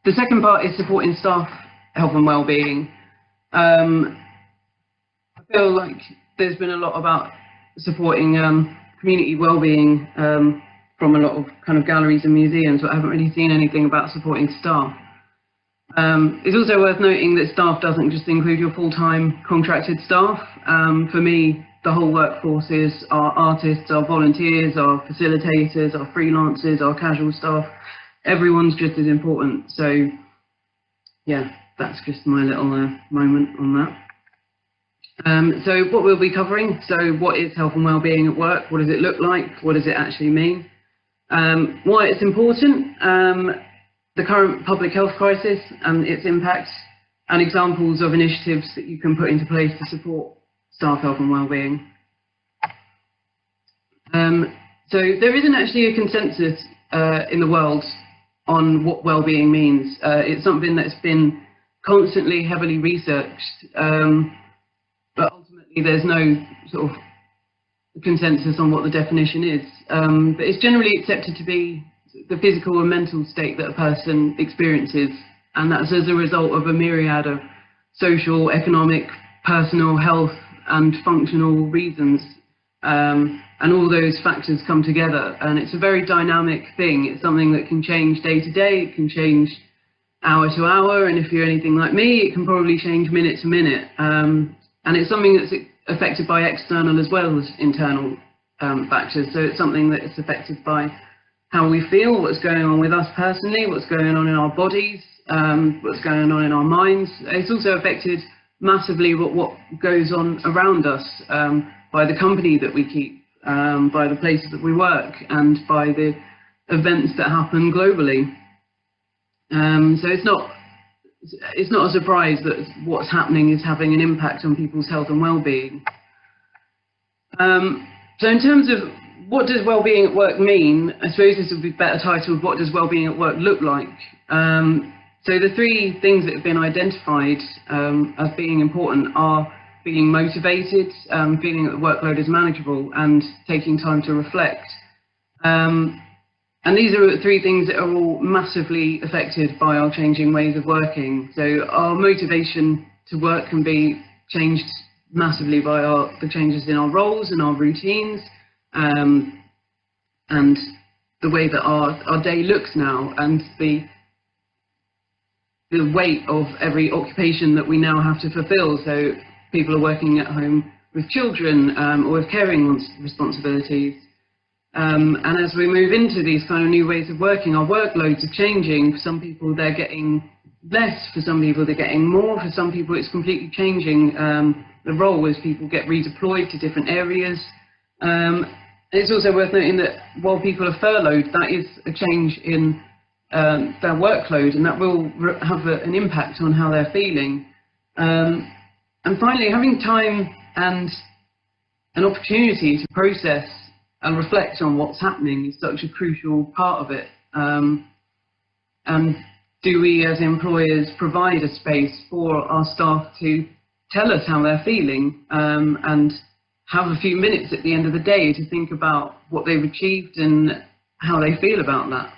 The second part is supporting staff health and well-being. I feel like there's been a lot about supporting community well-being from a lot of kind of galleries and museums, but I haven't really seen anything about supporting staff. It's also worth noting that staff doesn't just include your full-time contracted staff. For me, the whole workforce is our artists, our volunteers, our facilitators, our freelancers, our casual staff. Everyone's just as important. So yeah, that's just my little moment on that. So what we'll be covering, so what is health and well-being at work? What does it look like? What does it actually mean? Why it's important, the current public health crisis and its impact, and examples of initiatives that you can put into place to support staff health and well-being. So there isn't actually a consensus in the world on what well-being means. It's something that's been constantly heavily researched, but ultimately there's no sort of consensus on what the definition is. But it's generally accepted to be the physical and mental state that a person experiences, and that's as a result of a myriad of social, economic, personal, health and functional reasons. And all those factors come together, and it's a very dynamic thing. It's something that can change day to day, it can change hour to hour, and if you're anything like me, it can probably change minute to minute. And it's something that's affected by external as well as internal factors. So it's something that is affected by how we feel, what's going on with us personally, what's going on in our bodies, what's going on in our minds. It's also affected massively what goes on around us, by the company that we keep, by the places that we work, and by the events that happen globally. So it's not a surprise that what's happening is having an impact on people's health and well-being. So in terms of what does well-being at work mean, I suppose this would be better titled, what does well-being at work look like? So the three things that have been identified as being important are feeling motivated, feeling that the workload is manageable, and taking time to reflect. And these are three things that are all massively affected by our changing ways of working. So our motivation to work can be changed massively by the changes in our roles and our routines, and the way that our day looks now, and the weight of every occupation that we now have to fulfill. So people are working at home with children, or with caring responsibilities. And as we move into these kind of new ways of working, our workloads are changing. For some people, they're getting less. For some people, they're getting more. For some people, it's completely changing the role as people get redeployed to different areas. It's also worth noting that while people are furloughed, that is a change in their workload, and that will have an impact on how they're feeling. And finally, having time and an opportunity to process and reflect on what's happening is such a crucial part of it. And do we as employers provide a space for our staff to tell us how they're feeling, and have a few minutes at the end of the day to think about what they've achieved and how they feel about that?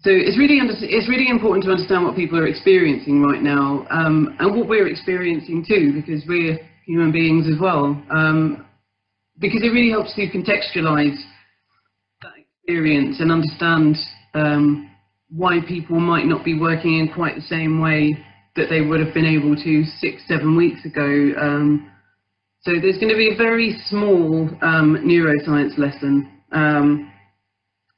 So it's really important to understand what people are experiencing right now, and what we're experiencing too, because we're human beings as well. Because it really helps to contextualize that experience and understand why people might not be working in quite the same way that they would have been able to 6-7 weeks ago. So there's going to be a very small neuroscience lesson,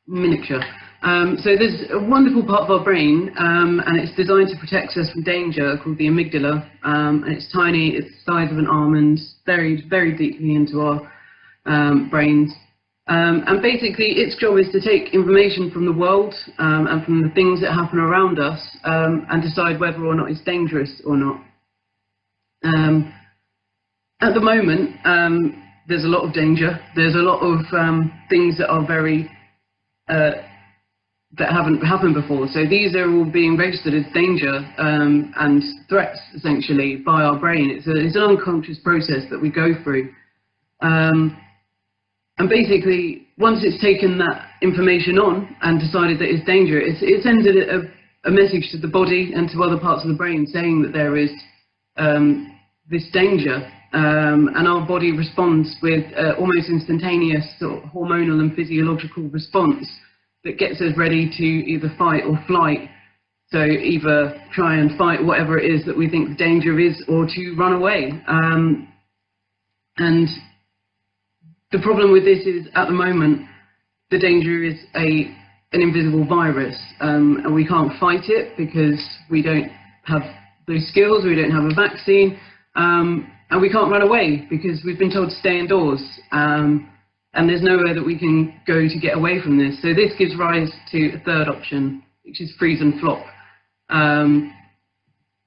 miniature. So there's a wonderful part of our brain, and it's designed to protect us from danger, called the amygdala, and it's tiny, it's the size of an almond, buried very deeply into our brains. And basically its job is to take information from the world and from the things that happen around us, and decide whether or not it's dangerous or not. At the moment, there's a lot of danger. There's a lot of things that are very that haven't happened before. So these are all being registered as danger and threats, essentially, by our brain. It's an unconscious process that we go through. And basically, once it's taken that information on and decided that it's dangerous, it sends a message to the body and to other parts of the brain saying that there is this danger. And our body responds with almost instantaneous sort of hormonal and physiological response that gets us ready to either fight or flight. So either try and fight whatever it is that we think the danger is, or to run away. And the problem with this is, at the moment, the danger is an invisible virus, and we can't fight it because we don't have those skills, we don't have a vaccine, and we can't run away because we've been told to stay indoors, and there's nowhere that we can go to get away from this. So this gives rise to a third option, which is freeze and flop.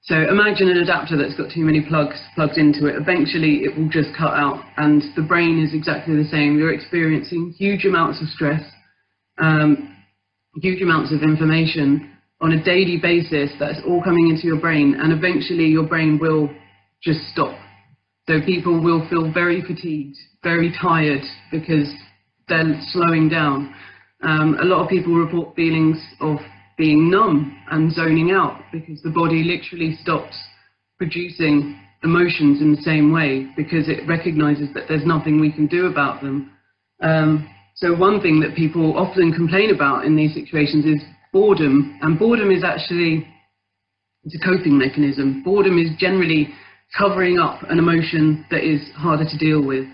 So imagine an adapter that's got too many plugs plugged into it. Eventually it will just cut out, and the brain is exactly the same. You're experiencing huge amounts of stress, huge amounts of information on a daily basis that's all coming into your brain, and eventually your brain will just stop. So people will feel very fatigued, very tired, because they're slowing down. A lot of people report feelings of being numb and zoning out because the body literally stops producing emotions in the same way because it recognizes that there's nothing we can do about them. So one thing that people often complain about in these situations is boredom, and boredom is actually, it's a coping mechanism. Boredom is generally covering up an emotion that is harder to deal with,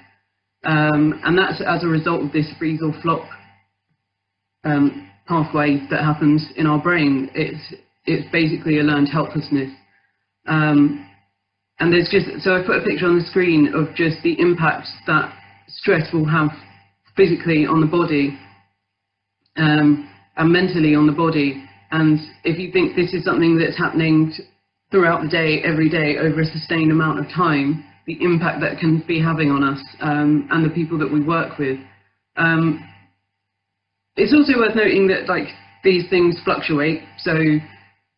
and that's as a result of this freeze or flop pathway that happens in our brain. It's basically a learned helplessness, and there's just, so I put a picture on the screen of just the impact that stress will have physically on the body, and mentally on the body. And if you think this is something that's happening throughout the day, every day, over a sustained amount of time, the impact that can be having on us and the people that we work with. It's also worth noting that, like, these things fluctuate, so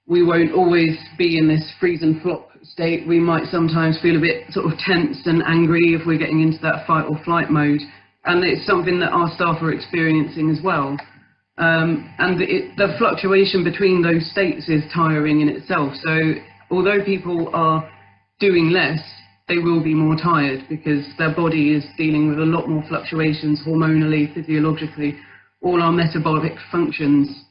we won't always be in this freeze and flop state. We might sometimes feel a bit sort of tense and angry if we're getting into that fight or flight mode, and it's something that our staff are experiencing as well. And the fluctuation between those states is tiring in itself. So although people are doing less, they will be more tired because their body is dealing with a lot more fluctuations hormonally, physiologically. All our metabolic functions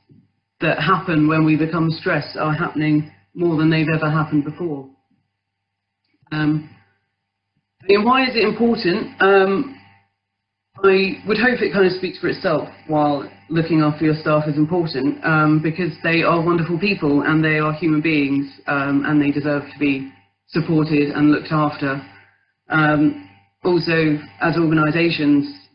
that happen when we become stressed are happening more than they've ever happened before. And why is it important? I would hope it kind of speaks for itself. While looking after your staff is important, because they are wonderful people and they are human beings, and they deserve to be supported and looked after. Also, as organisations,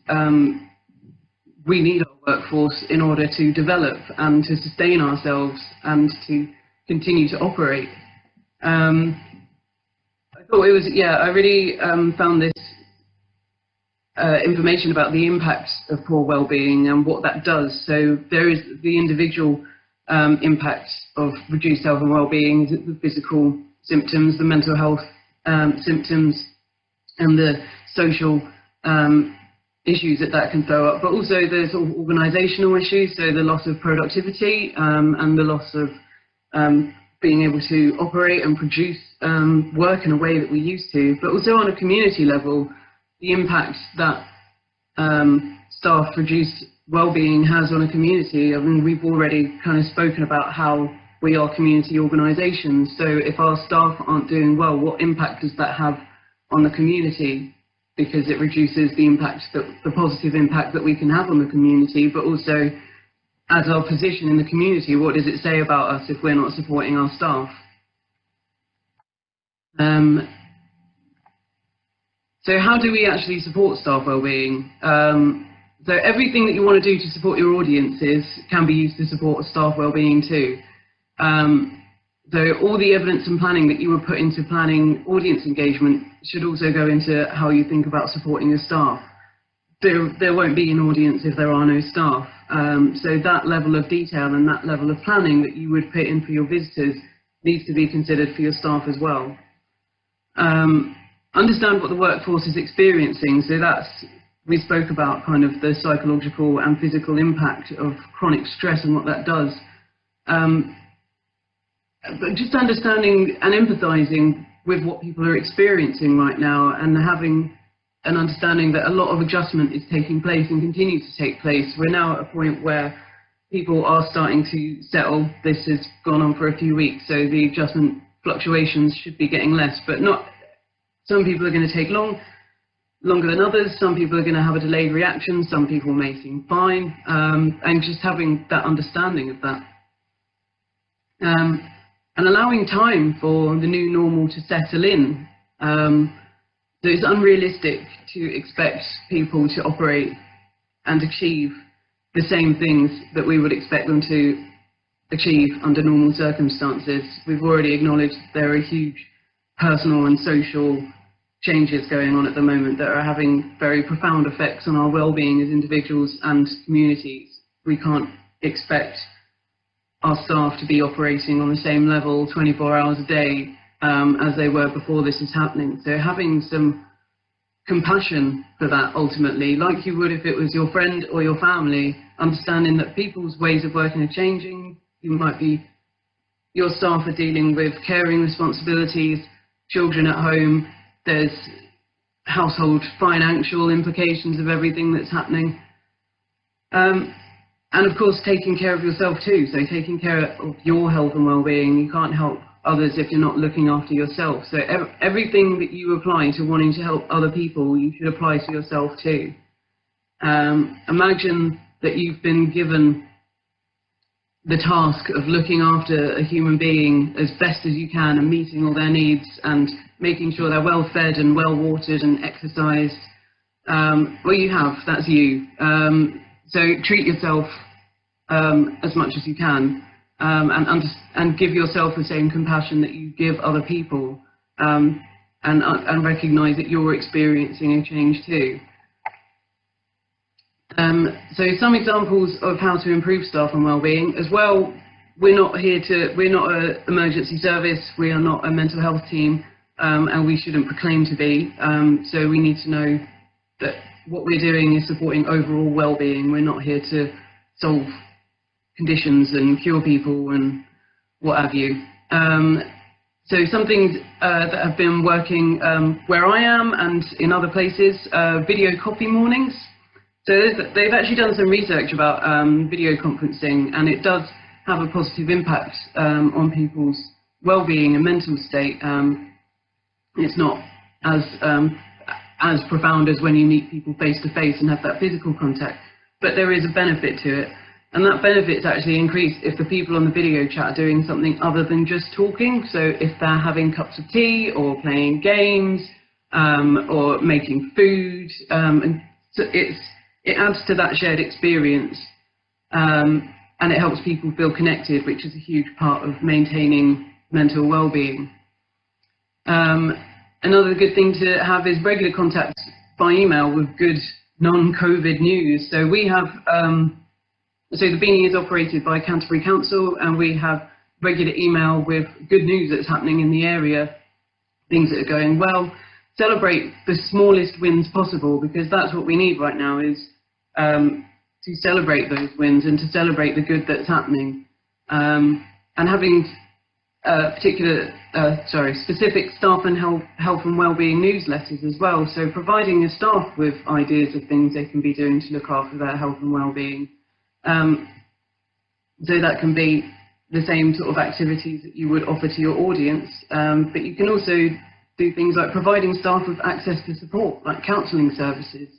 we need our workforce in order to develop and to sustain ourselves and to continue to operate. I thought it was, yeah, I really found this information about the impact of poor well-being and what that does. So there is the individual impact of reduced health and well-being, the physical symptoms, the mental health symptoms, and the social issues that can throw up, but also the sort of organisational issues, so the loss of productivity and the loss of being able to operate and produce work in a way that we used to, but also on a community level, the impact that staff reduced well-being has on a community. I mean, we've already kind of spoken about how we are community organisations, so if our staff aren't doing well, what impact does that have on the community? Because it reduces the impact, the positive impact that we can have on the community, but also as our position in the community, what does it say about us if we're not supporting our staff? So how do we actually support staff wellbeing? So everything that you want to do to support your audiences can be used to support staff wellbeing too. So all the evidence and planning that you would put into planning audience engagement should also go into how you think about supporting your staff. There won't be an audience if there are no staff. So that level of detail and that level of planning that you would put in for your visitors needs to be considered for your staff as well. Understand what the workforce is experiencing. So that's we spoke about kind of the psychological and physical impact of chronic stress and what that does. But just understanding and empathizing with what people are experiencing right now, and having an understanding that a lot of adjustment is taking place and continues to take place. We're now at a point where people are starting to settle. This has gone on for a few weeks, so the adjustment fluctuations should be getting less, but not. Some people are going to take longer than others. Some people are going to have a delayed reaction. Some people may seem fine, and just having that understanding of that. And allowing time for the new normal to settle in. So it's unrealistic to expect people to operate and achieve the same things that we would expect them to achieve under normal circumstances. We've already acknowledged there are huge personal and social changes going on at the moment that are having very profound effects on our well-being as individuals and communities. We can't expect our staff to be operating on the same level 24 hours a day as they were before this is happening. So having some compassion for that ultimately, like you would if it was your friend or your family, understanding that people's ways of working are changing. Your staff are dealing with caring responsibilities, children at home, there's household financial implications of everything that's happening. And of course, taking care of yourself too. So taking care of your health and well-being. You can't help others if you're not looking after yourself. So everything that you apply to wanting to help other people, you should apply to yourself too. Imagine that you've been given the task of looking after a human being as best as you can and meeting all their needs and making sure they're well fed and well watered and exercised. Well, you have, that's you. So treat yourself as much as you can, and give yourself the same compassion that you give other people, and recognise that you're experiencing a change too. So some examples of how to improve staff and well-being as well. We're not an emergency service, we are not a mental health team, and we shouldn't proclaim to be. So we need to know that what we're doing is supporting overall well-being. We're not here to solve conditions and cure people and what have you. So some things that have been working where I am and in other places, video coffee mornings. So they've actually done some research about video conferencing, and it does have a positive impact on people's well-being and mental state. It's not as profound as when you meet people face to face and have that physical contact, but there is a benefit to it, and that benefit is actually increased if the people on the video chat are doing something other than just talking. So if they're having cups of tea or playing games or making food, and so it adds to that shared experience, and it helps people feel connected, which is a huge part of maintaining mental well-being. Another good thing to have is regular contact by email with good non-COVID news. So we have, so the Beanie is operated by Canterbury Council, and we have regular email with good news that's happening in the area, things that are going well. Celebrate the smallest wins possible, because that's what we need right now, is to celebrate those wins and to celebrate the good that's happening. And having specific staff and health and wellbeing newsletters as well. So providing your staff with ideas of things they can be doing to look after their health and wellbeing. So that can be the same sort of activities that you would offer to your audience, but you can also do things like providing staff with access to support, like counselling services.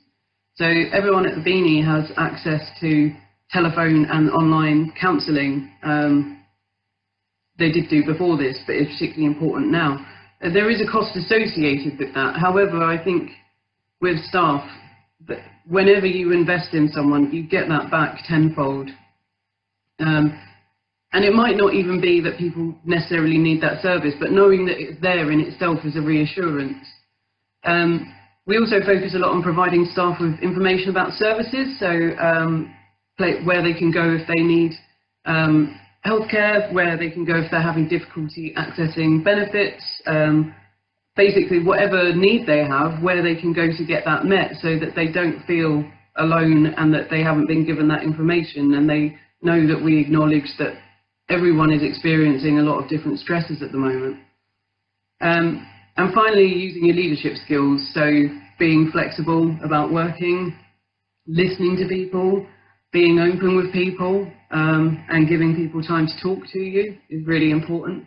So everyone at the Beanie has access to telephone and online counselling. They did do before this, but it's particularly important now. There is a cost associated with that. However, I think with staff, that whenever you invest in someone, you get that back tenfold. And it might not even be that people necessarily need that service, but knowing that it's there in itself is a reassurance. We also focus a lot on providing staff with information about services, so where they can go if they need healthcare, where they can go if they're having difficulty accessing benefits, basically whatever need they have, where they can go to get that met, so that they don't feel alone and that they haven't been given that information, and they know that we acknowledge that everyone is experiencing a lot of different stresses at the moment. And finally, using your leadership skills, so being flexible about working, listening to people, being open with people, and giving people time to talk to you is really important.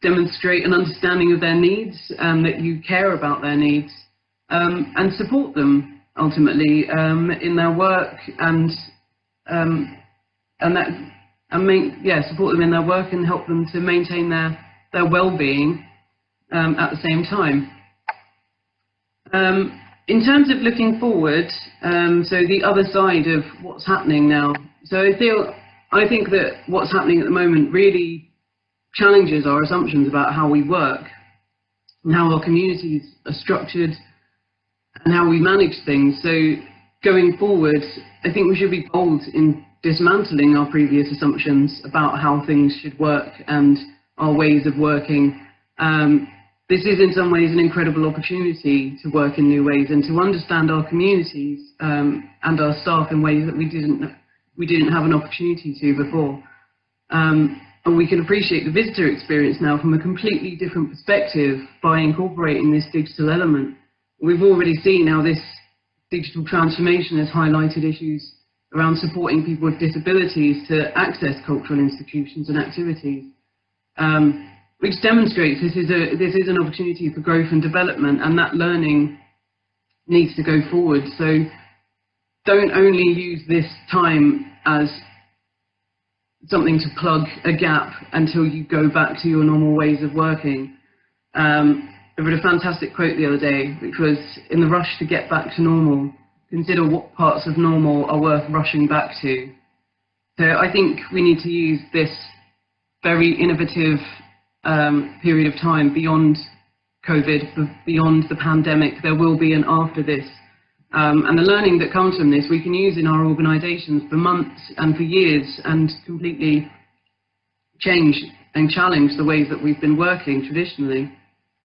Demonstrate an understanding of their needs, that you care about their needs, and support them ultimately in their work, support them in their work and help them to maintain their well-being at the same time. In terms of looking forward, so the other side of what's happening now. So I think that what's happening at the moment really challenges our assumptions about how we work and how our communities are structured and how we manage things. So going forward, I think we should be bold in dismantling our previous assumptions about how things should work and our ways of working. This is in some ways an incredible opportunity to work in new ways and to understand our communities and our staff in ways that we didn't have an opportunity to before. And we can appreciate the visitor experience now from a completely different perspective by incorporating this digital element. We've already seen how this digital transformation has highlighted issues around supporting people with disabilities to access cultural institutions and activities, which demonstrates this is an opportunity for growth and development, and that learning needs to go forward. So don't only use this time as something to plug a gap until you go back to your normal ways of working. I read a fantastic quote the other day, which was, "In the rush to get back to normal, consider what parts of normal are worth rushing back to." So I think we need to use this very innovative period of time beyond COVID, beyond the pandemic. There will be an after this. And the learning that comes from this we can use in our organisations for months and for years and completely change and challenge the ways that we've been working traditionally.